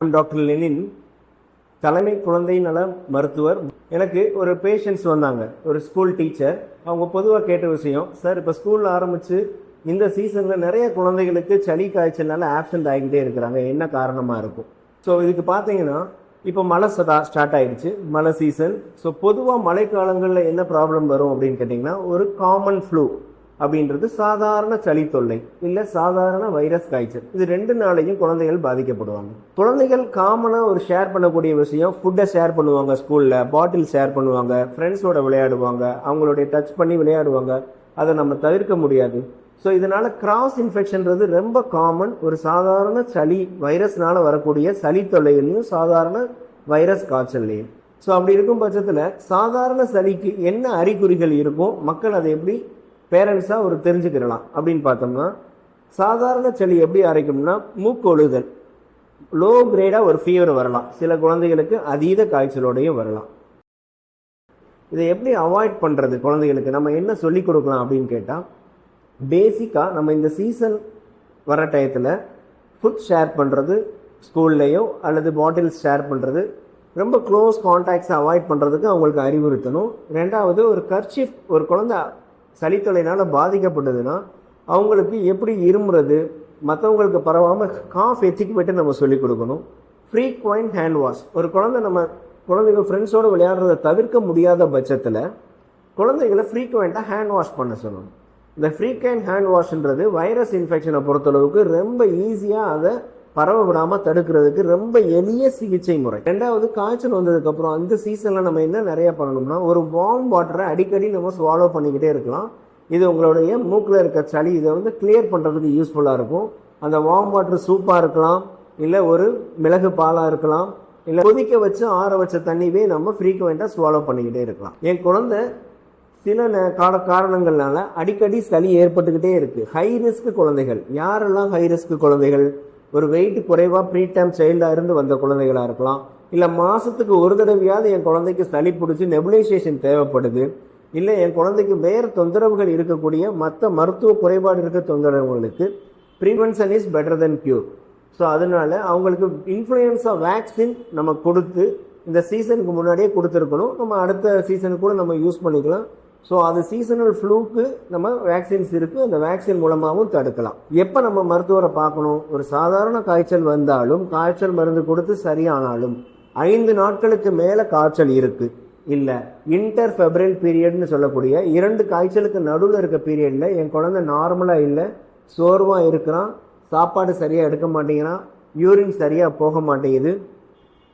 Doctor Lenin, தலைமை குழந்தை நல மருத்துவர். எனக்கு ஒரு பேஷண்ட்ஸ் வந்தாங்க, ஒரு ஸ்கூல் டீச்சர். அவங்க பொதுவாக கேட்ட விஷயம், சார் இப்போ ஸ்கூலில் ஆரம்பித்து இந்த சீசனில் நிறைய குழந்தைகளுக்கு சளி காய்ச்சல்னால ஆப்சண்ட் ஆகிக்கிட்டே இருக்கிறாங்க, என்ன காரணமாக இருக்கும்? ஸோ இதுக்கு பார்த்தீங்கன்னா இப்போ மழை ஸ்டார்ட் ஆகிடுச்சு, மழை சீசன். ஸோ பொதுவாக மழைக்காலங்களில் என்ன ப்ராப்ளம் வரும் அப்படின்னு கேட்டிங்கன்னா, ஒரு காமன் ஃப்ளூ அப்படின்றது சாதாரண சளி தொல்லை இல்லை சாதாரண வைரஸ் காய்ச்சல். இது ரெண்டு நாளையும் குழந்தைகள் பாதிக்கப்படுவாங்க. குழந்தைகள் காமனாக ஒரு ஷேர் பண்ணக்கூடிய விஷயம், ஃபுட்டை ஷேர் பண்ணுவாங்க, ஸ்கூலில் பாட்டில் ஷேர் பண்ணுவாங்க, ஃப்ரெண்ட்ஸோட விளையாடுவாங்க, அவங்களுடைய டச் பண்ணி விளையாடுவாங்க. அதை நம்ம தவிர்க்க முடியாது. ஸோ இதனால் கிராஸ் இன்ஃபெக்ஷன்றது ரொம்ப காமன். ஒரு சாதாரண சளி வைரஸ்னால வரக்கூடிய சளி தொல்லைகளையும் சாதாரண வைரஸ் காய்ச்சல்லையும். ஸோ அப்படி இருக்கும் பட்சத்தில் சாதாரண சளிக்கு என்ன அறிகுறிகள் இருக்கும், மக்கள் அதை எப்படி பேரண்ட்ஸாக ஒரு தெரிஞ்சுக்கிடலாம் அப்படின்னு பார்த்தோம்னா, சாதாரண சளி எப்படி அரைக்கும்னா, மூக்கொழுதல், லோ கிரேடாக ஒரு ஃபீவர் வரலாம், சில குழந்தைகளுக்கு அதீத காய்ச்சலோடையும் வரலாம். இதை எப்படி அவாய்ட் பண்ணுறது, குழந்தைகளுக்கு நம்ம என்ன சொல்லிக் கொடுக்கலாம் அப்படின்னு கேட்டால், பேசிக்காக நம்ம இந்த சீசன் வர டயத்தில் ஃபுட் ஷேர் பண்ணுறது, ஸ்கூல்லையோ அல்லது பாட்டில்ஸ் ஷேர் பண்ணுறது, ரொம்ப க்ளோஸ் கான்டாக்ட்ஸை அவாய்ட் பண்ணுறதுக்கு அவங்களுக்கு அறிவுறுத்தணும். ரெண்டாவது, ஒரு கர்ச்சீஃப், ஒரு குழந்தை சளித்தொலைனால் பாதிக்கப்பட்டதுன்னா அவங்களுக்கு எப்படி இருமுறது, மற்றவங்களுக்கு பரவாமல் காஃப் எத்திக்வேட்டை நம்ம சொல்லிக் கொடுக்கணும். ஃப்ரீக்வெண்ட் ஹேண்ட் வாஷ், ஒரு குழந்தைகள் ஃப்ரெண்ட்ஸோடு விளையாடுறதை தவிர்க்க முடியாத பட்சத்தில் குழந்தைகளை ஃப்ரீக்வெண்ட்டாக ஹேண்ட் வாஷ் பண்ண சொல்லணும். இந்த ஃப்ரீக்வெண்ட் ஹேண்ட் வாஷ்ன்றது வைரஸ் இன்ஃபெக்ஷனை பொறுத்தளவுக்கு ரொம்ப ஈஸியாக அதை பரவ விடாமல் தடுக்கிறதுக்கு ரொம்ப எளிய சிகிச்சை முறை. ரெண்டாவது, காய்ச்சல் வந்ததுக்கப்புறம் அந்த சீசனில் நம்ம என்ன நிறைய பண்ணணும்னா, ஒரு வார்ம் வாட்டரை அடிக்கடி நம்ம ஸ்வாலோ பண்ணிக்கிட்டே இருக்கலாம். இது உங்களுடைய மூக்கில் இருக்க சளி இதை கிளியர் பண்ணுறதுக்கு யூஸ்ஃபுல்லாக இருக்கும். அந்த வார்ம் வாட்டர் சூப்பாக இருக்கலாம், இல்லை ஒரு மிளகு பாலாக இருக்கலாம், இல்லை கொதிக்க வச்சு ஆற வச்ச தண்ணியே நம்ம ஃப்ரீக்வெண்ட்டாக ஸ்வாலோ பண்ணிக்கிட்டே இருக்கலாம். என் குழந்தை சில காரணங்கள்னால அடிக்கடி சளி ஏற்பட்டுக்கிட்டே இருக்குது. ஹை ரிஸ்க் குழந்தைகள், யாரெல்லாம் ஹை ரிஸ்க் குழந்தைகள், ஒரு வெயிட் குறைவாக ப்ரீடம் சைல்டாக இருந்து வந்த குழந்தைகளாக இருக்கலாம், இல்லை மாதத்துக்கு ஒரு தடவையாவது என் குழந்தைக்கு சளி பிடிச்சி நெபுலைசேஷன் தேவைப்படுது, இல்லை என் குழந்தைக்கு வேறு தொந்தரவுகள் இருக்கக்கூடிய மற்ற மருத்துவ குறைபாடு இருக்க தொந்தரவுகளுக்கு prevention is better than cure. So அதனால அவங்களுக்கு இன்ஃப்ளூயன்ஸா வேக்சின் நம்ம கொடுத்து இந்த சீசனுக்கு முன்னாடியே கொடுத்துருக்கணும். நம்ம அடுத்த சீசனுக்கு கூட நம்ம யூஸ் பண்ணிக்கலாம். ஸோ அது சீசனல் ஃப்ளூக்கு நம்ம வேக்சின்ஸ் இருக்குது, அந்த வேக்சின் மூலமாகவும் தடுக்கலாம். எப்போ நம்ம மருத்துவரை பார்க்கணும், ஒரு சாதாரண காய்ச்சல் வந்தாலும் காய்ச்சல் மருந்து கொடுத்து சரியானாலும் 5 நாட்களுக்கு மேலே காய்ச்சல் இருக்குது, இல்லை இன்டர்ஃபெப்ரல் பீரியட்னு சொல்லக்கூடிய 2 காய்ச்சலுக்கு நடுவில் இருக்க பீரியடில் என் குழந்தை நார்மலாக இல்லை, சோர்வாக இருக்கிறான், சாப்பாடு சரியாக எடுக்க மாட்டேங்கிறான், யூரின் சரியாக போக மாட்டேங்குது,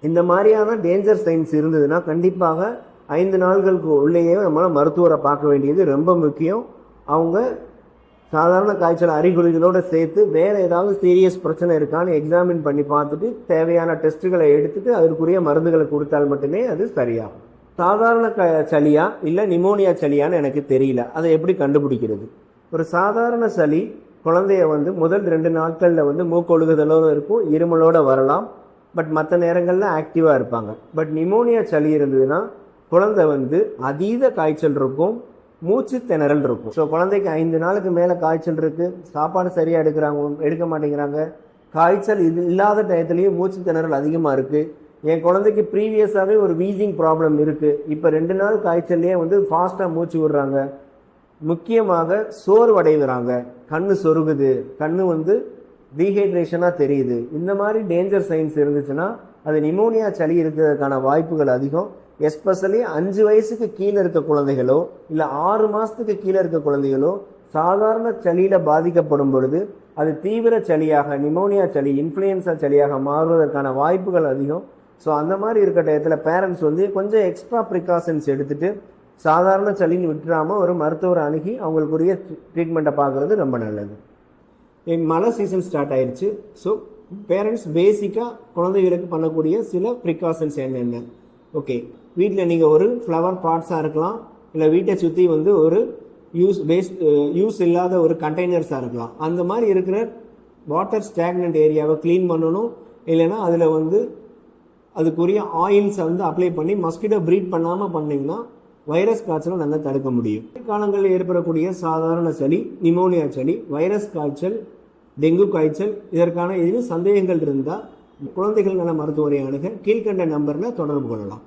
இந்த மாதிரியான டேஞ்சர் சைன்ஸ் இருந்ததுன்னா கண்டிப்பாக 5 நாட்களுக்கு உள்ளேயே நம்மளால் மருத்துவரை பார்க்க வேண்டியது ரொம்ப முக்கியம். அவங்க சாதாரண காய்ச்சல் அறிகுறிகளோடு சேர்த்து வேறு ஏதாவது சீரியஸ் பிரச்சனை இருக்கான்னு எக்ஸாமின் பண்ணி பார்த்துட்டு தேவையான டெஸ்ட்டுகளை எடுத்துட்டு அதற்குரிய மருந்துகளை கொடுத்தால் மட்டுமே அது சரியாகும். சாதாரண சளியா இல்லை நிமோனியா சளியான்னு எனக்கு தெரியல, அதை எப்படி கண்டுபிடிக்கிறது? ஒரு சாதாரண சளி குழந்தைய முதல் 2 நாட்களில் மூக்கொழுகுதலோடு இருக்கும், இருமலோடு வரலாம், பட் மற்ற நேரங்களில் ஆக்டிவாக இருப்பாங்க. பட் நிமோனியா சளி இருந்ததுன்னா குழந்தை அதீத காய்ச்சல் இருக்கும், மூச்சு திணறல் இருக்கும். ஸோ குழந்தைக்கு 5 நாளுக்கு மேலே காய்ச்சல் இருக்குது, சாப்பாடு சரியாக எடுக்க மாட்டேங்கிறாங்க, காய்ச்சல் இது இல்லாத டயத்துலேயும் மூச்சு திணறல் அதிகமாக இருக்குது, என் குழந்தைக்கு ப்ரீவியஸாகவே ஒரு வீசிங் ப்ராப்ளம் இருக்குது, இப்போ 2 நாள் காய்ச்சல்லையே ஃபாஸ்ட்டாக மூச்சு விடுறாங்க, முக்கியமாக சோர்வடைகிறாங்க, கண்ணு சொருகுது, கண்ணு டீஹைட்ரேஷனாக தெரியுது, இந்த மாதிரி டேஞ்சர் சைன்ஸ் இருந்துச்சுன்னா அது நிமோனியா சளி இருக்கிறதுக்கான வாய்ப்புகள் அதிகம். எஸ்பெஷலி 5 வயசுக்கு கீழே இருக்க குழந்தைகளோ இல்லை 6 மாதத்துக்கு கீழே இருக்க குழந்தைகளோ சாதாரண சளியில் பாதிக்கப்படும் பொழுது அது தீவிர சளியாக, நிமோனியா சளி, இன்ஃப்ளூயன்ஸா சளியாக மாறுவதற்கான வாய்ப்புகள் அதிகம். ஸோ அந்த மாதிரி இருக்க டயத்தில் பேரண்ட்ஸ் கொஞ்சம் எக்ஸ்ட்ரா ப்ரிகாஷன்ஸ் எடுத்துகிட்டு சாதாரண சளின்னு விட்டுறாமல் ஒரு மருத்துவரை அணுகி அவங்களுக்குரிய ட்ரீட்மெண்ட்டை பார்க்குறது ரொம்ப நல்லது. மழை சீசன் ஸ்டார்ட் ஆயிடுச்சு. ஸோ பேரண்ட்ஸ் பேசிக்காக குழந்தைகளுக்கு பண்ணக்கூடிய சில ப்ரிகாஷன்ஸ் என்னென்ன? ஓகே, வீட்டில் நீங்கள் ஒரு ஃப்ளவர் பாட்ஸாக இருக்கலாம், இல்லை வீட்டை சுற்றி ஒரு யூஸ் இல்லாத ஒரு கண்டெய்னர்ஸாக இருக்கலாம், அந்த மாதிரி இருக்கிற வாட்டர் ஸ்டாக்னன்ட் ஏரியாவை க்ளீன் பண்ணணும். இல்லைன்னா அதில் அதுக்குரிய ஆயில்ஸை அப்ளை பண்ணி மஸ்கிட்டோ ப்ரீட் பண்ணாமல் பண்ணிங்கன்னா வைரஸ் காய்ச்சலை நல்லா தடுக்க முடியும். காலங்களில் ஏற்படக்கூடிய சாதாரண சளி, நிமோனியா சளி, வைரஸ் காய்ச்சல், டெங்கு காய்ச்சல், இதற்கான சந்தேகங்கள் இருந்தால் குழந்தைகள் நல மருத்துவரை அணுக கீழ்கண்ட நம்பரில் தொடர்பு கொள்ளலாம்.